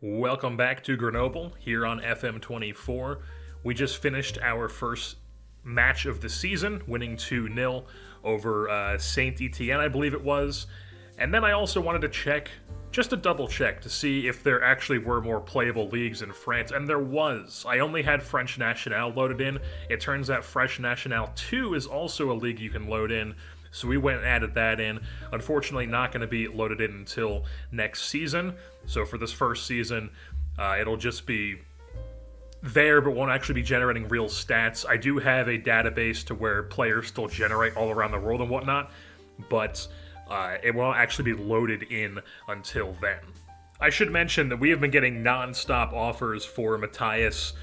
Welcome back to Grenoble here on FM24. We just finished our first match of the season, winning 2-0 over Saint Etienne, I believe it was. And then I also wanted to check, just to double check, to see if there actually were more playable leagues in France, and there was. I only had French National loaded in. It turns out French National 2 is also a league you can load in, so we went and added that in. Unfortunately, not going to be loaded in until next season. So for this first season, it'll just be there, but won't actually be generating real stats. I do have a database to where players still generate all around the world and whatnot, but it won't actually be loaded in until then. I should mention that we have been getting non-stop offers for Matthias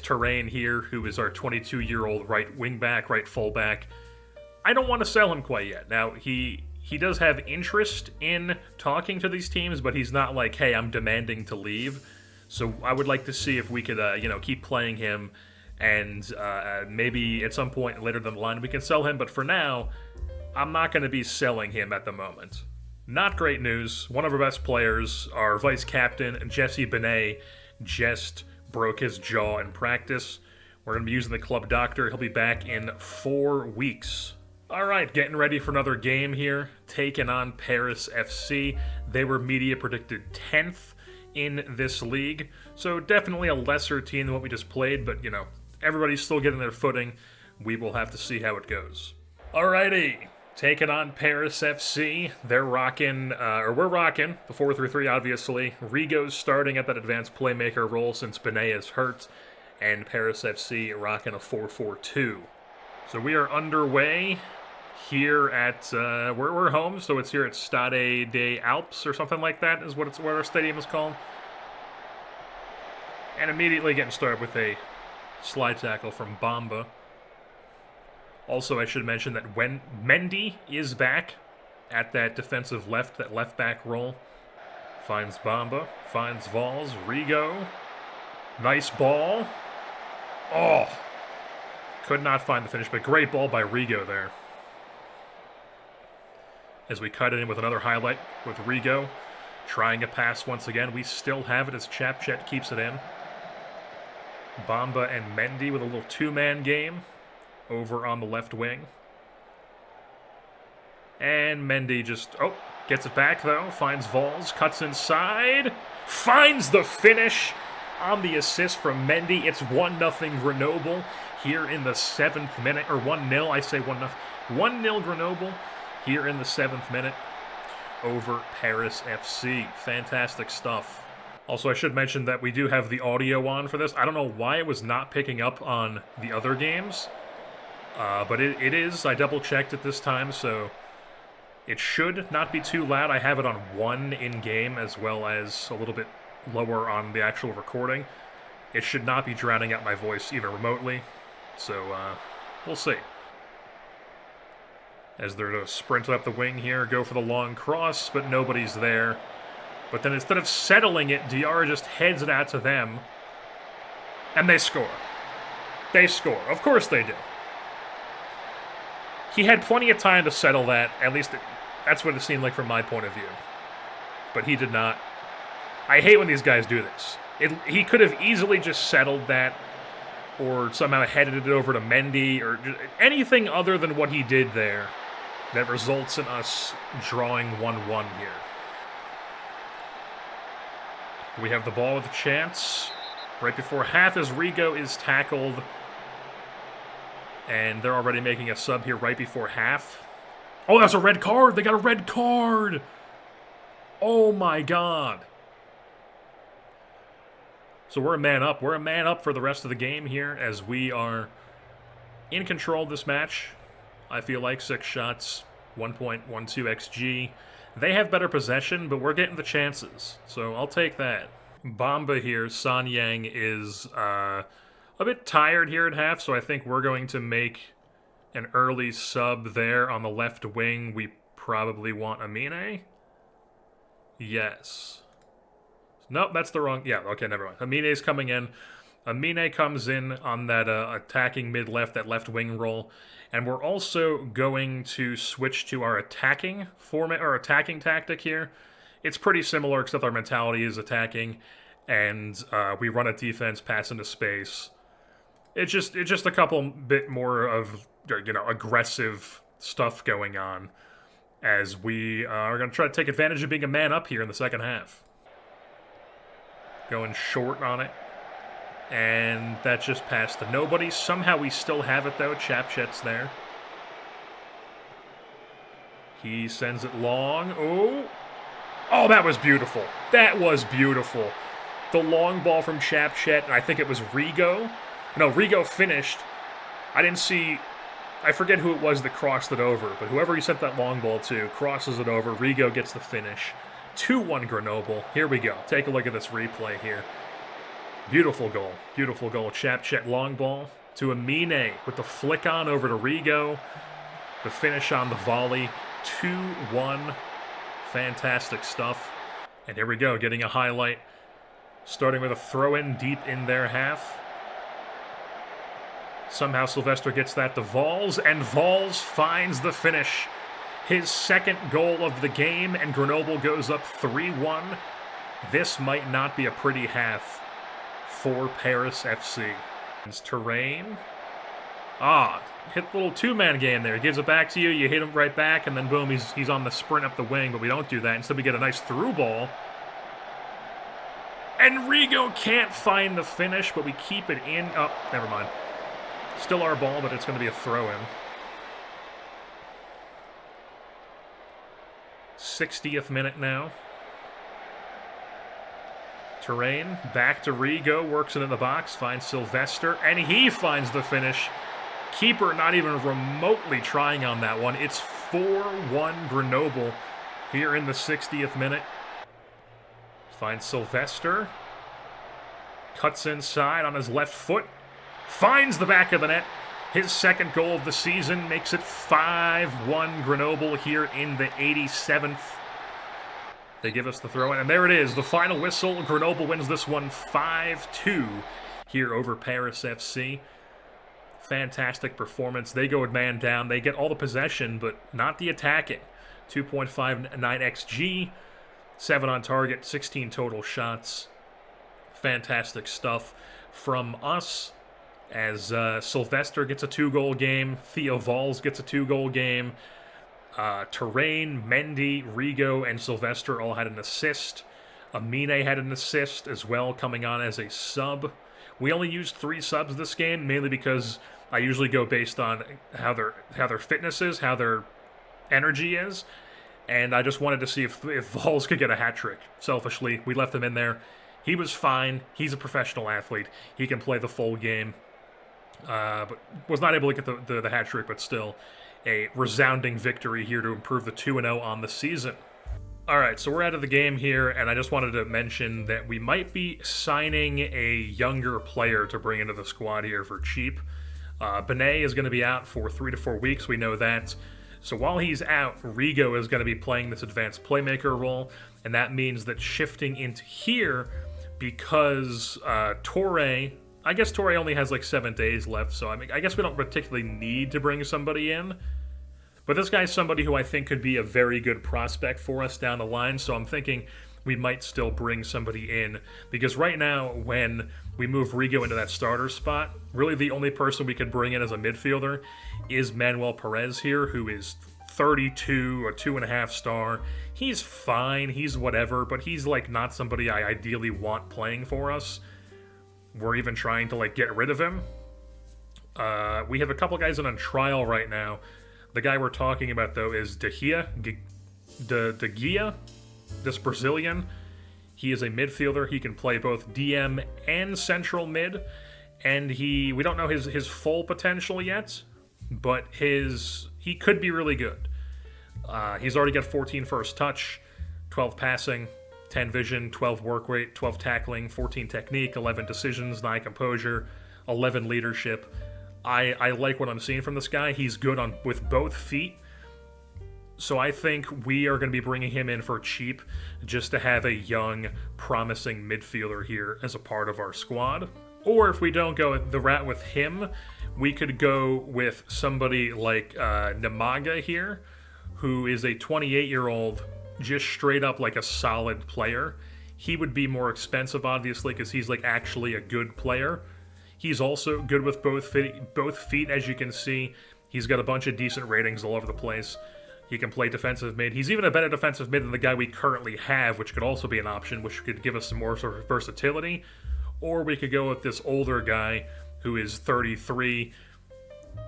Terrain here, who is our 22-year-old right wingback, right fullback. I don't want to sell him quite yet. Now, he does have interest in talking to these teams, but he's not like, hey, I'm demanding to leave. So I would like to see if we could, keep playing him, and maybe at some point later down the line we can sell him. But for now, I'm not going to be selling him at the moment. Not great news. One of our best players, our vice captain, Jesse Benet, just broke his jaw in practice. We're going to be using the club doctor. He'll be back in 4 weeks. Alright, getting ready for another game here, taking on Paris FC. They were media predicted 10th in this league, so definitely a lesser team than what we just played, but, everybody's still getting their footing. We will have to see how it goes. Alrighty, taking on Paris FC. They're rocking, we're rocking, the 4-3-3, obviously. Rigo's starting at that advanced playmaker role since Benet is hurt, and Paris FC rocking a 4-4-2. So we are underway here at, we're home, so it's here at Stade des Alpes or something like that is what our stadium is called. And immediately getting started with a slide tackle from Bamba. Also, I should mention that when Mendy is back at that defensive that left back role. Finds Bamba, finds Valls, Rigo. Nice ball. Oh! Could not find the finish, but great ball by Rigo there. As we cut it in with another highlight with Rigo. Trying a pass once again. We still have it as Chapchet keeps it in. Bamba and Mendy with a little two-man game over on the left wing. And Mendy just, gets it back though. Finds Valls, cuts inside. Finds the finish on the assist from Mendy. It's 1-0 Grenoble here in the 7th minute, or 1-0, I say 1-0. 1-0 Grenoble here in the 7th minute over Paris FC. Fantastic stuff. Also, I should mention that we do have the audio on for this. I don't know why it was not picking up on the other games, but it is. I double-checked it this time, so it should not be too loud. I have it on 1 in-game as well as a little bit lower on the actual recording. It should not be drowning out my voice even remotely. So, we'll see. As they're to sprint up the wing here, go for the long cross, but nobody's there. But then instead of settling it, Diarra just heads it out to them. And they score. They score. Of course they do. He had plenty of time to settle that. At least that's what it seemed like from my point of view. But he did not. I hate when these guys do this. He could have easily just settled that, or somehow headed it over to Mendy, or anything other than what he did there that results in us drawing 1-1 here. We have the ball with a chance. Right before half as Rigo is tackled. And they're already making a sub here right before half. Oh, that's a red card! They got a red card! Oh my god. So we're a man up. We're a man up for the rest of the game here as we are in control of this match. I feel like 6 shots, 1.12 XG. They have better possession, but we're getting the chances. So I'll take that. Bamba here, San Yang is a bit tired here at half, so I think we're going to make an early sub there on the left wing. We probably want Amine. Yes. Nope, that's the wrong... Yeah, okay, never mind. Amine's coming in. Amine comes in on that attacking mid-left, that left wing role. And we're also going to switch to our attacking format, or attacking tactic here. It's pretty similar, except our mentality is attacking, and we run a defense, pass into space. It's just a couple bit more of, you know, aggressive stuff going on as we are going to try to take advantage of being a man up here in the second half. Going short on it. And that just passed to nobody. Somehow we still have it, though. Chapchet's there. He sends it long. Oh! Oh, that was beautiful. That was beautiful. The long ball from Chapchet, and I think it was Rigo. No, Rigo finished. I didn't see... I forget who it was that crossed it over, but whoever he sent that long ball to crosses it over. Rigo gets the finish. 2-1 Grenoble. Here we go. Take a look at this replay here. Beautiful goal. Beautiful goal. Chapchet long ball to Amine with the flick on over to Rigo. The finish on the volley. 2-1. Fantastic stuff. And here we go, getting a highlight. Starting with a throw-in deep in their half. Somehow Sylvester gets that to Valls, and Valls finds the finish. His second goal of the game, and Grenoble goes up 3-1. This might not be a pretty half for Paris FC. It's Terrain. Hit a little two-man game there. He gives it back to you, you hit him right back, and then boom, he's on the sprint up the wing, but we don't do that. Instead, we get a nice through ball. And Rigo can't find the finish, but we keep it in. Oh, never mind. Still our ball, but it's going to be a throw-in. 60th minute now. Terrain, back to Rigo, works it in the box, finds Sylvester, and he finds the finish. Keeper not even remotely trying on that one. It's 4-1 Grenoble here in the 60th minute. Finds Sylvester. Cuts inside on his left foot. Finds the back of the net. His second goal of the season makes it 5-1 Grenoble here in the 87th. They give us the throw-in, and there it is. The final whistle. Grenoble wins this one 5-2 here over Paris FC. Fantastic performance. They go a man down. They get all the possession, but not the attacking. 2.59 XG, 7 on target, 16 total shots. Fantastic stuff from us. As Sylvester gets a 2-goal game, Theo Valls gets a 2-goal game. Terrain, Mendy, Rigo, and Sylvester all had an assist. Amine had an assist as well, coming on as a sub. We only used 3 subs this game, mainly because I usually go based on how their fitness is, how their energy is, and I just wanted to see if Valls could get a hat trick. Selfishly, we left him in there. He was fine. He's a professional athlete. He can play the full game, but was not able to get the hat trick. But still, a resounding victory here to improve the 2-0 on the season. All right, so we're out of the game here, and I just wanted to mention that we might be signing a younger player to bring into the squad here for cheap. Benet is going to be out for 3 to 4 weeks, we know that. So while he's out, Rigo is going to be playing this advanced playmaker role, and that means that shifting into here, because Torre, I guess Torre only has like 7 days left, so I mean, I guess we don't particularly need to bring somebody in. But this guy's somebody who I think could be a very good prospect for us down the line, so I'm thinking we might still bring somebody in. Because right now, when we move Rigo into that starter spot, really the only person we could bring in as a midfielder is Manuel Perez here, who is 32, a 2.5 star. He's fine, he's whatever, but he's like not somebody I ideally want playing for us. We're even trying to like get rid of him. We have a couple guys on trial right now. The guy we're talking about, though, is De Gea, this Brazilian. He is a midfielder. He can play both DM and central mid, and we don't know his full potential yet, but he could be really good. He's already got 14 first touch, 12 passing, 10 vision, 12 work rate, 12 tackling, 14 technique, 11 decisions, 9 composure, 11 leadership. I like what I'm seeing from this guy. He's good with both feet. So I think we are going to be bringing him in for cheap just to have a young, promising midfielder here as a part of our squad. Or if we don't go the route with him, we could go with somebody like Namaga here, who is a 28-year-old just straight up like a solid player. He would be more expensive, obviously, because he's like actually a good player. He's also good with both feet, as you can see. He's got a bunch of decent ratings all over the place. He can play defensive mid. He's even a better defensive mid than the guy we currently have, which could also be an option, which could give us some more sort of versatility. Or we could go with this older guy who is 33,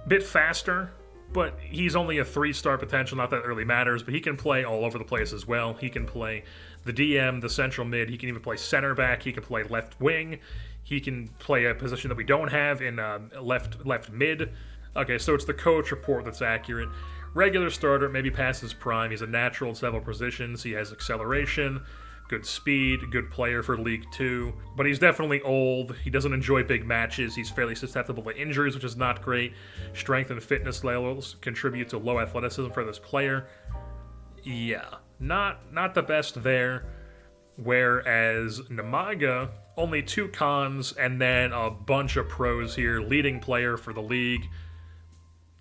bit faster, but he's only a 3-star potential. Not that it really matters, but he can play all over the place as well. He can play the DM, the central mid. He can even play center back. He can play left wing. He can play a position that we don't have in left mid. Okay, so it's the coach report that's accurate. Regular starter, maybe past his prime. He's a natural in several positions. He has acceleration, good speed, good player for League 2. But he's definitely old. He doesn't enjoy big matches. He's fairly susceptible to injuries, which is not great. Strength and fitness levels contribute to low athleticism for this player. Yeah, not the best there. Whereas Namaga, only 2 cons and then a bunch of pros here. Leading player for the league.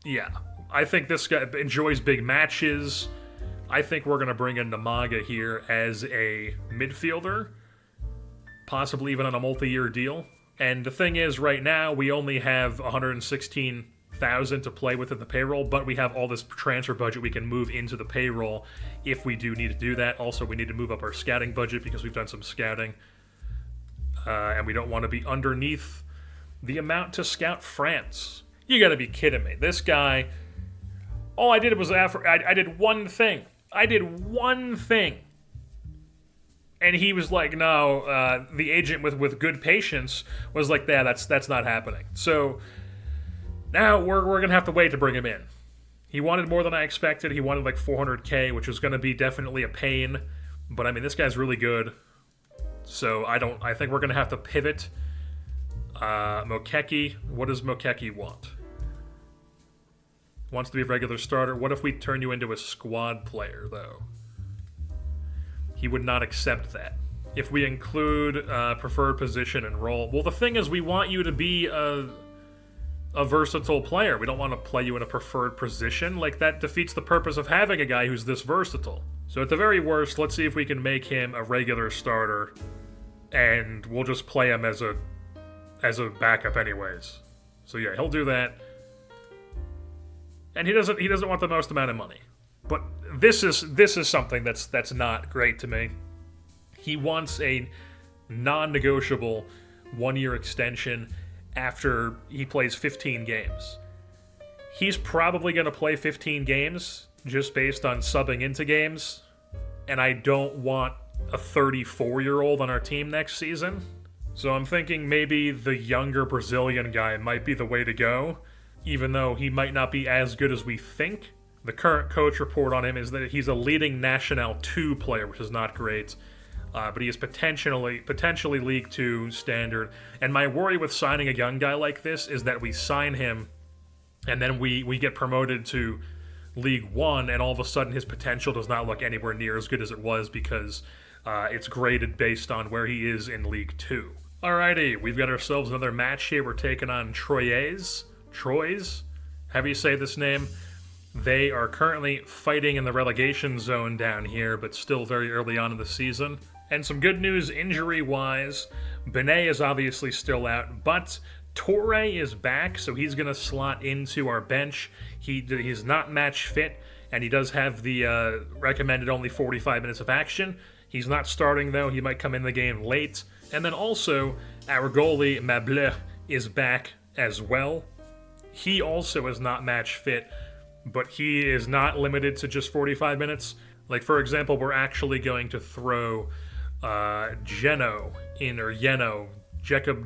Yeah, I think this guy enjoys big matches. I think we're going to bring in Namaga here as a midfielder, possibly even on a multi-year deal. And the thing is, right now, we only have 116,000 to play with in the payroll, but we have all this transfer budget we can move into the payroll if we do need to do that. Also, we need to move up our scouting budget because we've done some scouting, and we don't want to be underneath the amount to scout France. You got to be kidding me. This guy... All I did was I did one thing. I did one thing. And he was like, no, the agent with good patience was like, yeah, that's not happening. So now we're going to have to wait to bring him in. He wanted more than I expected. He wanted like 400K, which was going to be definitely a pain. But I mean, this guy's really good. So I think we're going to have to pivot. Mokeki, what does Mokeki want? Wants to be a regular starter. What if we turn you into a squad player, though? He would not accept that. If we include preferred position and role... Well, the thing is, we want you to be a versatile player. We don't want to play you in a preferred position. Like, that defeats the purpose of having a guy who's this versatile. So at the very worst, let's see if we can make him a regular starter, and we'll just play him as a backup anyways. So yeah, he'll do that. And he doesn't want the most amount of money. But this is something that's not great to me. He wants a non-negotiable 1-year extension after he plays 15 games. He's probably going to play 15 games just based on subbing into games. And I don't want a 34-year-old on our team next season. So I'm thinking maybe the younger Brazilian guy might be the way to go. Even though he might not be as good as we think. The current coach report on him is that he's a leading National 2 player, which is not great. But he is potentially League 2 standard. And my worry with signing a young guy like this is that we sign him, and then we get promoted to League 1, and all of a sudden his potential does not look anywhere near as good as it was because it's graded based on where he is in League 2. Alrighty, we've got ourselves another match here. We're taking on Troyes, however you say this name. They are currently fighting in the relegation zone down here, but still very early on in the season. And some good news injury-wise. Benet is obviously still out, but Torre is back, so he's going to slot into our bench. He's not match fit, and he does have the recommended only 45 minutes of action. He's not starting, though. He might come in the game late. And then also, our goalie, Mableu, is back as well. He also is not match fit, but he is not limited to just 45 minutes. Like, for example, we're actually going to throw Jacob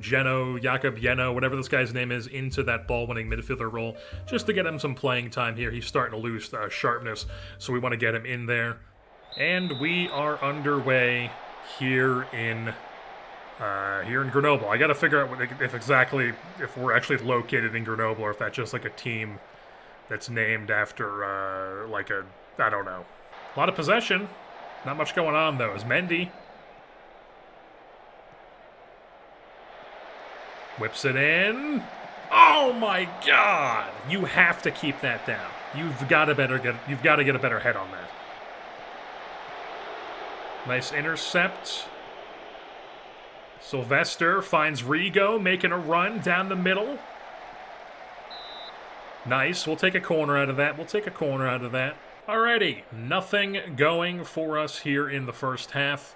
Jeno, whatever this guy's name is, into that ball-winning midfielder role, just to get him some playing time here. He's starting to lose sharpness, so we want to get him in there. And we are underway here in Grenoble. I got to figure out if we're actually located in Grenoble, or if that's just like a team that's named after I don't know. A lot of possession. Not much going on though. Is Mendy whips it in. Oh my God! You have to keep that down. You've got to get a better head on that. Nice intercept. Sylvester finds Rigo, making a run down the middle. Nice. We'll take a corner out of that. Alrighty. Nothing going for us here in the first half.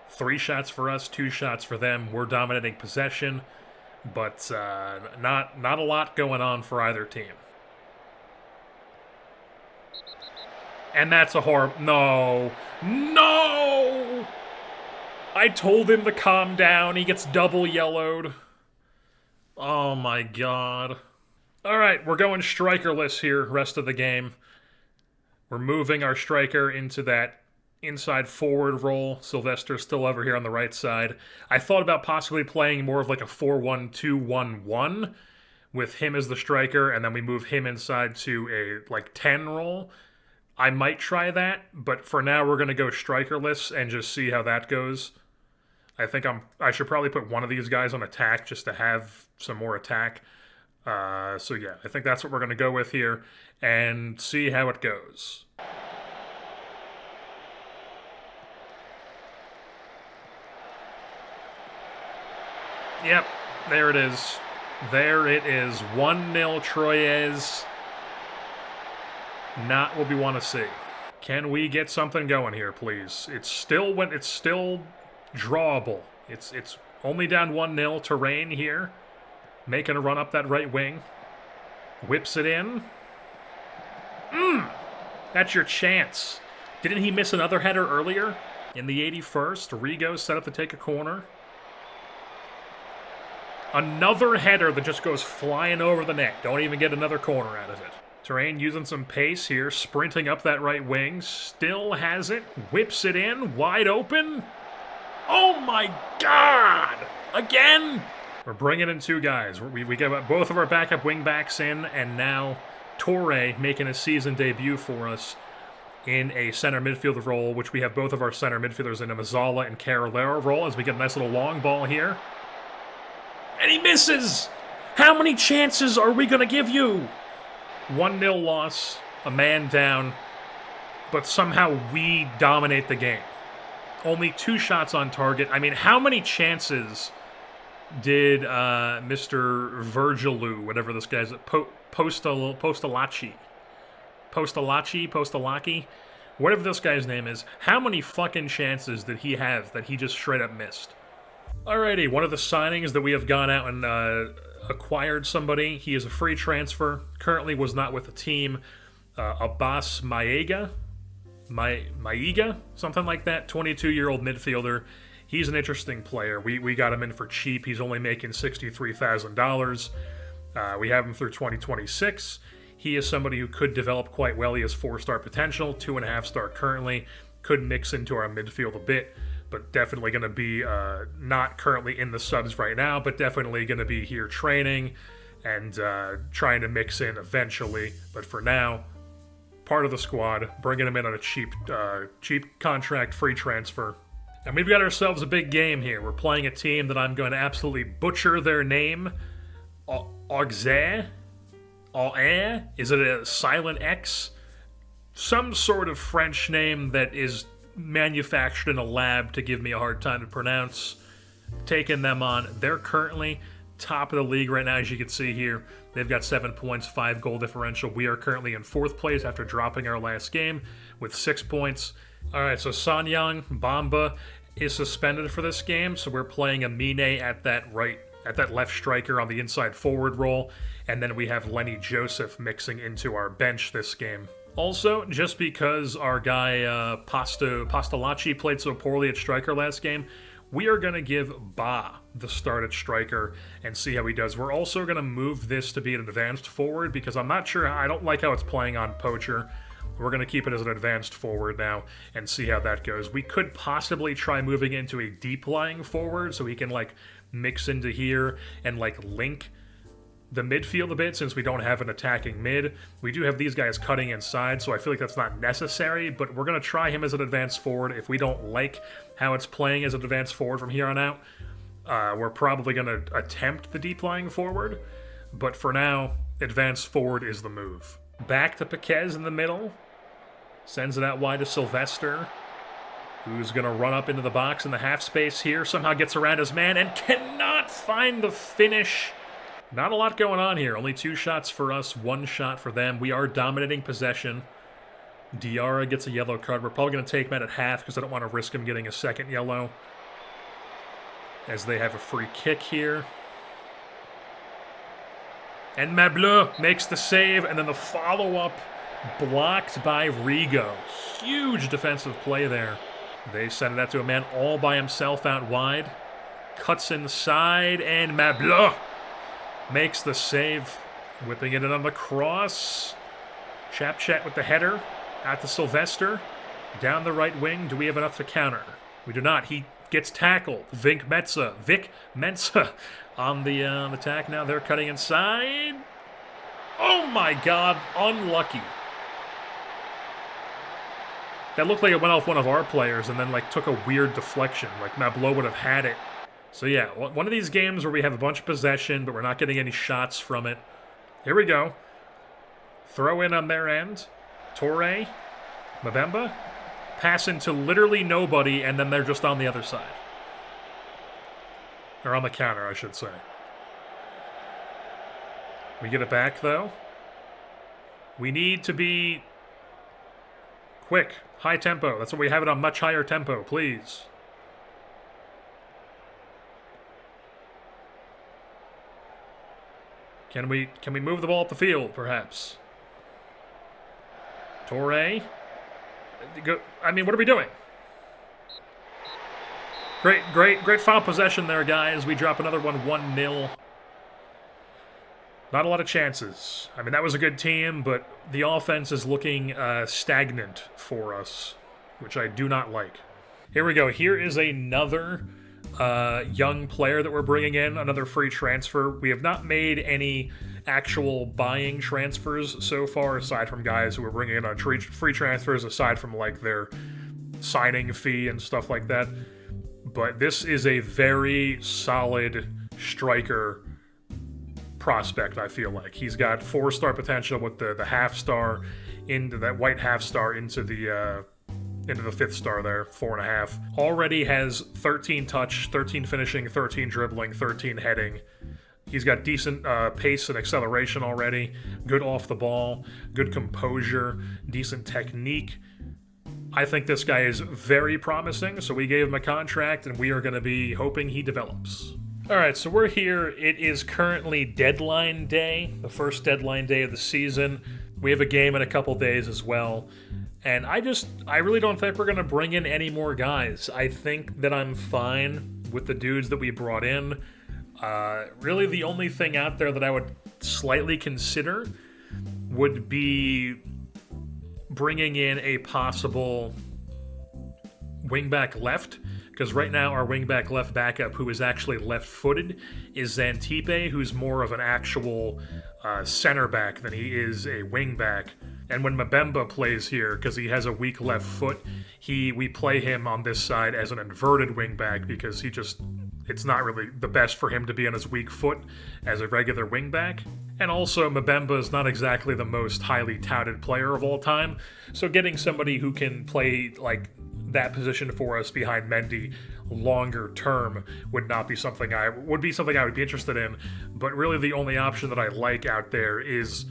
3 shots for us, 2 shots for them. We're dominating possession, but not a lot going on for either team. And that's a horrible... No! No! I told him to calm down. He gets double yellowed. Oh my god. Alright, we're going strikerless here rest of the game. We're moving our striker into that inside forward role. Sylvester's still over here on the right side. I thought about possibly playing more of like a 4-1-2-1-1 with him as the striker, and then we move him inside to a like 10 role. I might try that, but for now we're going to go strikerless and just see how that goes. I think I should probably put one of these guys on attack just to have some more attack. So yeah, I think that's what we're going to go with here and see how it goes. Yep, there it is. There it is. 1-0 Troyes. Not what we want to see. Can we get something going here, please? It's still drawable. It's only down 1-0. Terrain here, making a run up that right wing. Whips it in. That's your chance. Didn't he miss another header earlier? In the 81st, Rigo set up to take a corner. Another header that just goes flying over the net. Don't even get another corner out of it. Terrain using some pace here, sprinting up that right wing. Still has it, whips it in, wide open. Oh my god! Again? We're bringing in 2 guys. We got both of our backup wing backs in, and now Torre making a season debut for us in a center midfielder role, which we have both of our center midfielders in a Mazzala and Carolero role as we get a nice little long ball here. And he misses! How many chances are we going to give you? 1-0 loss, a man down, but somehow we dominate the game. Only 2 shots on target. I mean, how many chances did Mr. Virgilou, whatever this guy's, Postalacci, whatever this guy's name is, how many fucking chances did he have that he just straight up missed? Alrighty, one of the signings that we have gone out and acquired somebody. He is a free transfer. Currently was not with the team. Abbas Maiga, something like that. 22-year-old midfielder. He's an interesting player. We got him in for cheap. He's only making $63,000. We have him through 2026. He is somebody who could develop quite well. He has 4-star potential, 2.5-star currently. Could mix into our midfield a bit, but definitely going to be not currently in the subs right now, but definitely going to be here training and trying to mix in eventually. But for now, part of the squad, bringing him in on a cheap contract, free transfer. And we've got ourselves a big game here. We're playing a team that I'm going to absolutely butcher their name. Auxerre? Is it a silent X? Some sort of French name that is manufactured in a lab to give me a hard time to pronounce. Taking them on. They're currently top of the league right now, as you can see here. They've got 7 points, 5 goal differential. We are currently in 4th place after dropping our last game with 6 points. Alright, so Sanyang Bamba is suspended for this game, so we're playing Amine at that left striker on the inside forward role, and then we have Lenny Joseph mixing into our bench this game. Also, just because our guy Postalacci played so poorly at striker last game, we are going to give Ba the start at striker and see how he does. We're also going to move this to be an advanced forward because I'm not sure, I don't like how it's playing on Poacher. We're going to keep it as an advanced forward now and see how that goes. We could possibly try moving into a deep-lying forward so he can, like, mix into here and, like, link the midfield a bit since we don't have an attacking mid. We do have these guys cutting inside, so I feel like that's not necessary, but we're going to try him as an advanced forward. If we don't like how it's playing as an advanced forward from here on out, we're probably going to attempt the deep-lying forward, but for now, advanced forward is the move. Back to Piquez in the middle. Sends it out wide to Sylvester. who's going to run up into the box in the half space here, somehow gets around his man and cannot find the finish. Not a lot going on here. Only 2 shots for us, 1 shot for them. We are dominating possession. Diarra gets a yellow card. We're probably going to take him at half because I don't want to risk him getting a second yellow, as they have a free kick here. And Mableu makes the save, and then the follow-up blocked by Rigo. Huge defensive play there. They send it out to a man all by himself out wide. Cuts inside, and Mableu makes the save. Whipping it in on the cross. Chapchat with the header. Out to Sylvester. Down the right wing. Do we have enough to counter? We do not. He gets tackled. Vic Mensa on the attack now. They're cutting inside. Oh my god. Unlucky. That looked like it went off one of our players and then like took a weird deflection. Like Mableu would have had it. So yeah, one of these games where we have a bunch of possession, but we're not getting any shots from it. Here we go. Throw in on their end. Torre. Mbemba. Pass into literally nobody, and then they're just on the other side. Or on the counter, I should say. We get it back, though. We need to be quick. High tempo. That's what we have it on, much higher tempo, please. Can we move the ball up the field, perhaps? Torre. I mean, what are we doing? Great foul possession there, guys. We drop another one, 1-0. Not a lot of chances. I mean, that was a good team, but the offense is looking stagnant for us, which I do not like. Here we go. Here is another young player that we're bringing in, another free transfer. We have not made any actual buying transfers so far, aside from guys who are bringing in on free transfers, aside from like their signing fee and stuff like that. But this is a very solid striker prospect, I feel like. He's got 4-star potential with the half-star into that white half-star into the 5th star there, 4.5. Already has 13 touch, 13 finishing, 13 dribbling, 13 heading. He's got decent pace and acceleration already, good off the ball, good composure, decent technique. I think this guy is very promising, so we gave him a contract, and we are going to be hoping he develops. All right, so we're here. It is currently deadline day, the first deadline day of the season. We have a game in a couple days as well. And I really don't think we're going to bring in any more guys. I think that I'm fine with the dudes that we brought in. Really, the only thing out there that I would slightly consider would be bringing in a possible wingback left, because right now our wingback left backup, who is actually left-footed, is Zantipe, who's more of an actual center back than he is a wingback. And when Mbemba plays here, because he has a weak left foot, we play him on this side as an inverted wingback because it's not really the best for him to be on his weak foot as a regular wingback. And also, Mbemba is not exactly the most highly touted player of all time, so getting somebody who can play like that position for us behind Mendy longer term would be something I would be interested in. But really, the only option that I like out there is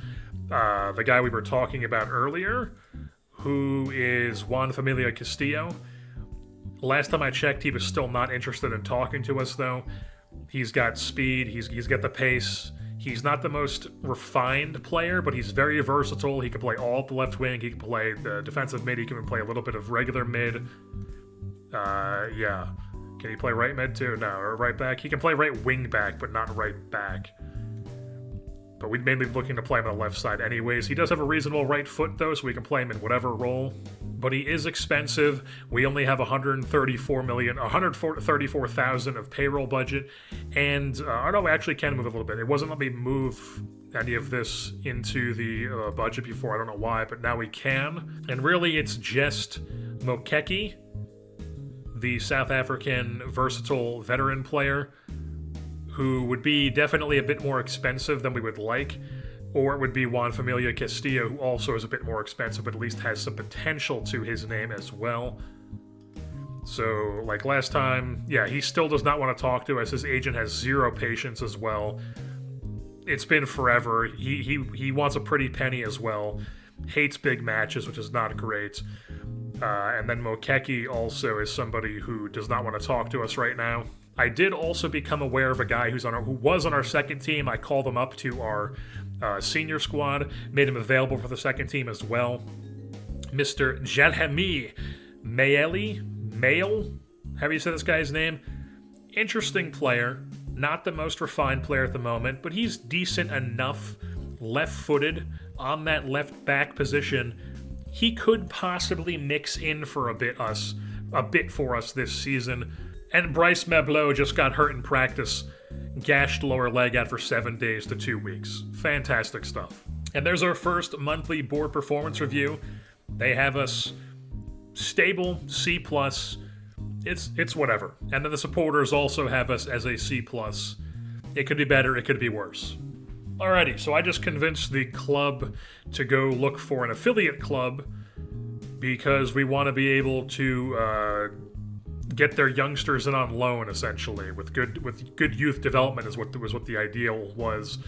the guy we were talking about earlier, who is Juan Familia Castillo. Last time I checked, he was still not interested in talking to us, though. He's got speed, he's got the pace. He's not the most refined player, but he's very versatile. He can play all at the left wing. He can play the defensive mid. He can play a little bit of regular mid. Yeah. Can he play right mid too? No, or right back? He can play right wing back, but not right back. But we'd mainly be looking to play him on the left side anyways. He does have a reasonable right foot, though, so we can play him in whatever role. But he is expensive. We only have $134,000 of payroll budget. And, no, we actually can move a little bit. It wasn't let me move any of this into the budget before. I don't know why, but now we can. And really, it's just Mokeki, the South African versatile veteran player, who would be definitely a bit more expensive than we would like, or it would be Juan Familia Castillo, who also is a bit more expensive, but at least has some potential to his name as well. So, like last time, yeah, he still does not want to talk to us. His agent has zero patience as well. It's been forever. He wants a pretty penny as well. Hates big matches, which is not great. And then Mokeki also is somebody who does not want to talk to us right now. I did also become aware of a guy who was on our second team. I called him up to our senior squad, made him available for the second team as well. Mr. Jalhemi Mail, how do you say this guy's name? Interesting player, not the most refined player at the moment, but he's decent enough, left-footed, on that left back position. He could possibly mix in for a bit for us this season. And Bryce Meblo just got hurt in practice, gashed lower leg out for 7 days to 2 weeks. Fantastic stuff. And there's our first monthly board performance review. They have us stable, C+. It's whatever. And then the supporters also have us as a C+. It could be better, it could be worse. Alrighty, so I just convinced the club to go look for an affiliate club because we want to be able to get their youngsters in on loan, essentially, with good youth development is what the ideal was.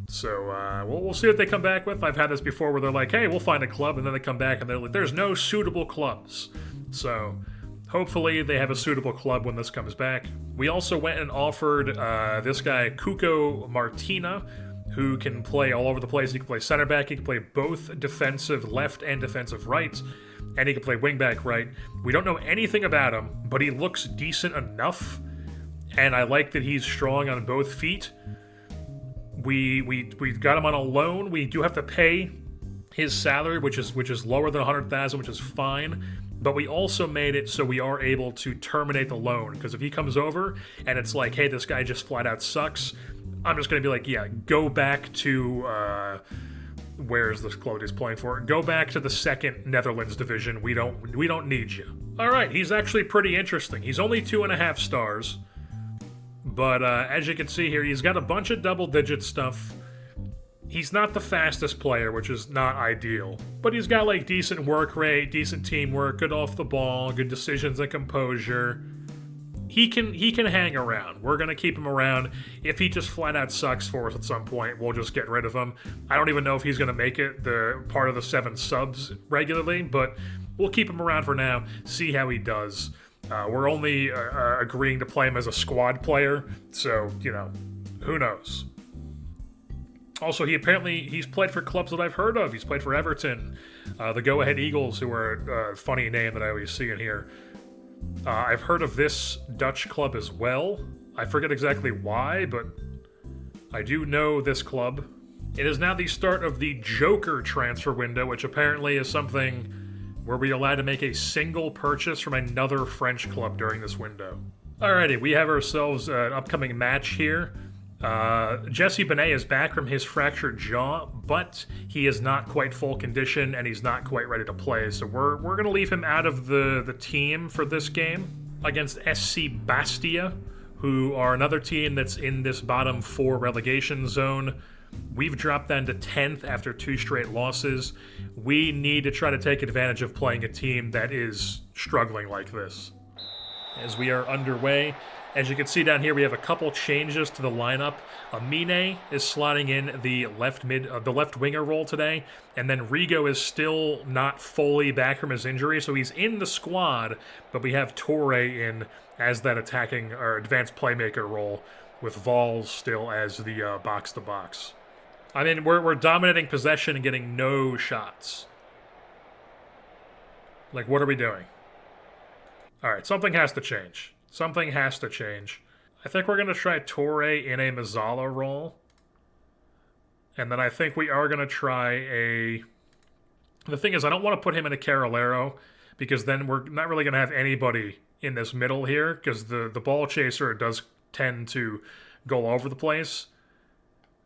So we'll see what they come back with. I've had this before where they're like, hey, we'll find a club, and then they come back and they're like, there's no suitable clubs. So hopefully they have a suitable club when this comes back. We also went and offered this guy, Cuco Martina, who can play all over the place. He can play center back, he can play both defensive left and defensive right, and he can play wing back right. We don't know anything about him, but he looks decent enough, and I like that he's strong on both feet. We've got him on a loan. We do have to pay his salary, which is lower than $100,000, which is fine. But we also made it so we are able to terminate the loan, because if he comes over and it's like, hey, this guy just flat out sucks, I'm just going to be like, yeah, go back to where is this club he's playing for? Go back to the second Netherlands division. We don't need you. All right, he's actually pretty interesting. He's only 2.5 stars. But as you can see here, he's got a bunch of double-digit stuff. He's not the fastest player, which is not ideal. But he's got, like, decent work rate, decent teamwork, good off the ball, good decisions and composure. He can hang around. We're going to keep him around. If he just flat-out sucks for us at some point, we'll just get rid of him. I don't even know if he's going to make it the part of the 7 subs regularly, but we'll keep him around for now, see how he does. We're only agreeing to play him as a squad player, so, you know, who knows. Also, he's played for clubs that I've heard of. He's played for Everton, the Go Ahead Eagles, who are a funny name that I always see in here. I've heard of this Dutch club as well. I forget exactly why, but I do know this club. It is now the start of the Joker transfer window, which apparently is something where we're allowed to make a single purchase from another French club during this window. Alrighty, we have ourselves an upcoming match here. Jesse Benet is back from his fractured jaw, but he is not quite full condition and he's not quite ready to play, so we're going to leave him out of the team for this game against SC Bastia, who are another team that's in this bottom 4 relegation zone. We've dropped down to 10th after 2 straight losses. We need to try to take advantage of playing a team that is struggling like this. As we are underway, as you can see down here, we have a couple changes to the lineup. Amine is slotting in the left winger role today, and then Rigo is still not fully back from his injury, so he's in the squad, but we have Torre in as that attacking or advanced playmaker role, with Vols still as the box-to-box. I mean, we're dominating possession and getting no shots. Like, what are we doing? All right, something has to change. Something has to change. I think we're going to try Torre in a Mazzala role. And then I think we are going to try a... The thing is, I don't want to put him in a Carolero, because then we're not really going to have anybody in this middle here, because the ball chaser does tend to go all over the place.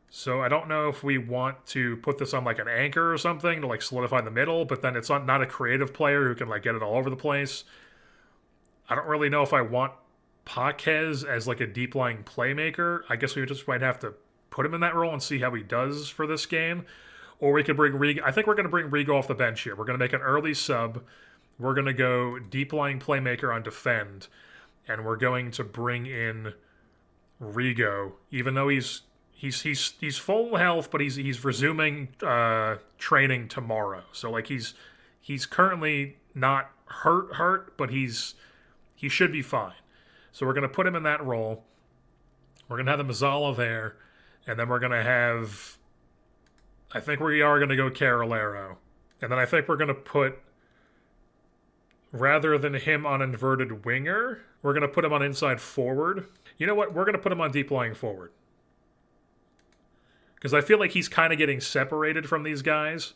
So I don't know if we want to put this on like an anchor or something to like solidify the middle, but then it's not a creative player who can like get it all over the place. I don't really know if I want Paquez as like a deep-lying playmaker. I guess we just might have to put him in that role and see how he does for this game. Or we could bring Rigo. I think we're going to bring Rigo off the bench here. We're going to make an early sub. we're going to go deep lying playmaker on defend, and we're going to bring in Rigo, even though he's full health, but he's resuming training tomorrow. So like he's currently not hurt, but he should be fine. So we're gonna put him in that role. We're gonna have the Mazzala there, and then we're gonna have. I think we are gonna go Carolero, and then I think we're gonna put. Rather than him on inverted winger, we're gonna put him on inside forward. You know what? We're gonna put him on deep lying forward. Because I feel like he's kind of getting separated from these guys.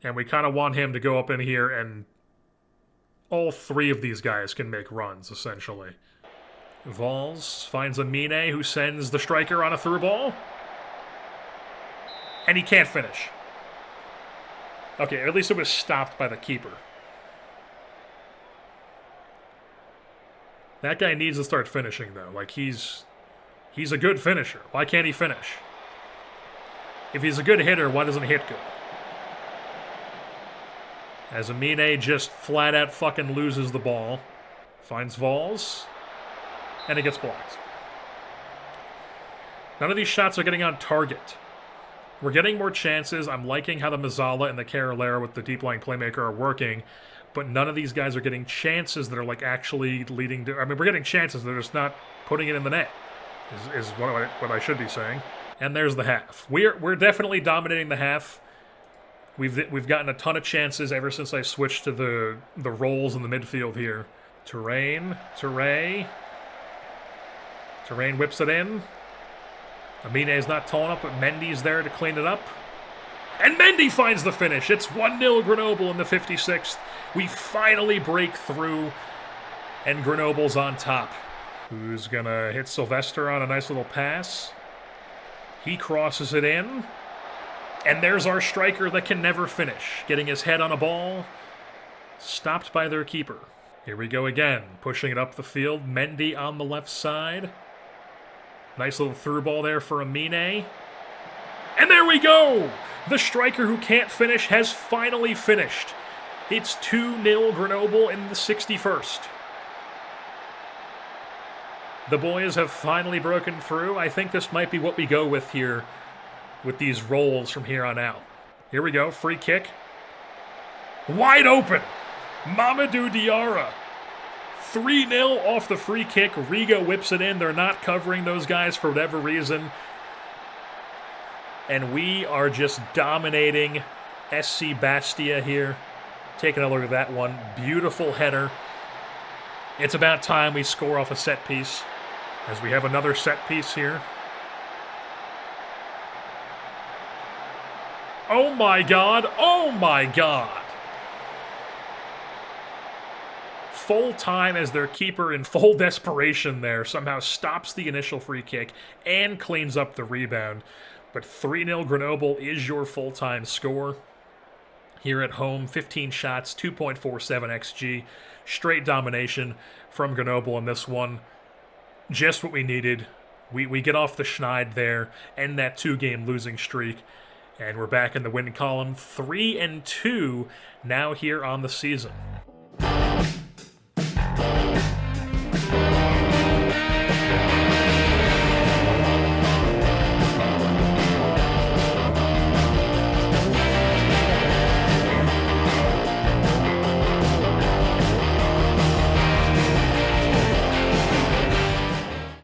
And we kind of want him to go up in here and all three of these guys can make runs, essentially. Vols finds Amine, who sends the striker on a through ball. And he can't finish. Okay, at least it was stopped by the keeper. That guy needs to start finishing, though. Like, he's a good finisher. Why can't he finish? If he's a good hitter, why doesn't he hit good? As Amine just flat out fucking loses the ball. Finds Vols. And it gets blocked. None of these shots are getting on target. We're getting more chances. I'm liking how the Mazzala and the Carolero with the deep lying playmaker are working. But none of these guys are getting chances that are like actually leading to... I mean, we're getting chances. They're just not putting it in the net. Is what I should be saying. And there's the half. We're definitely dominating the half. We've gotten a ton of chances ever since I switched to the roles in the midfield here. Terrain whips it in. Amine is not tall enough, but Mendy's there to clean it up. And Mendy finds the finish. It's 1-0 Grenoble in the 56th. We finally break through, and Grenoble's on top. Who's gonna hit Sylvester on a nice little pass? He crosses it in. And there's our striker that can never finish. Getting his head on a ball. Stopped by their keeper. Here we go again. Pushing it up the field. Mendy on the left side. Nice little through ball there for Amine. And there we go! The striker who can't finish has finally finished. It's 2-0 Grenoble in the 61st. The boys have finally broken through. I think this might be what we go with here, with these rolls from here on out. Here we go, free kick. Wide open! Mamadou Diarra. 3-0 off the free kick. Rigo whips it in. They're not covering those guys for whatever reason. And we are just dominating SC Bastia here. Taking a look at that one. Beautiful header. It's about time we score off a set piece, as we have another set piece here. Oh my god! Oh my god! Full time as their keeper in full desperation there somehow stops the initial free kick and cleans up the rebound. But 3-0 Grenoble is your full-time score. Here at home, 15 shots, 2.47 XG. Straight domination from Grenoble in this one. Just what we needed. We get off the schneid there, end that 2-game losing streak, and we're back in the win column. 3-2 now here on the season.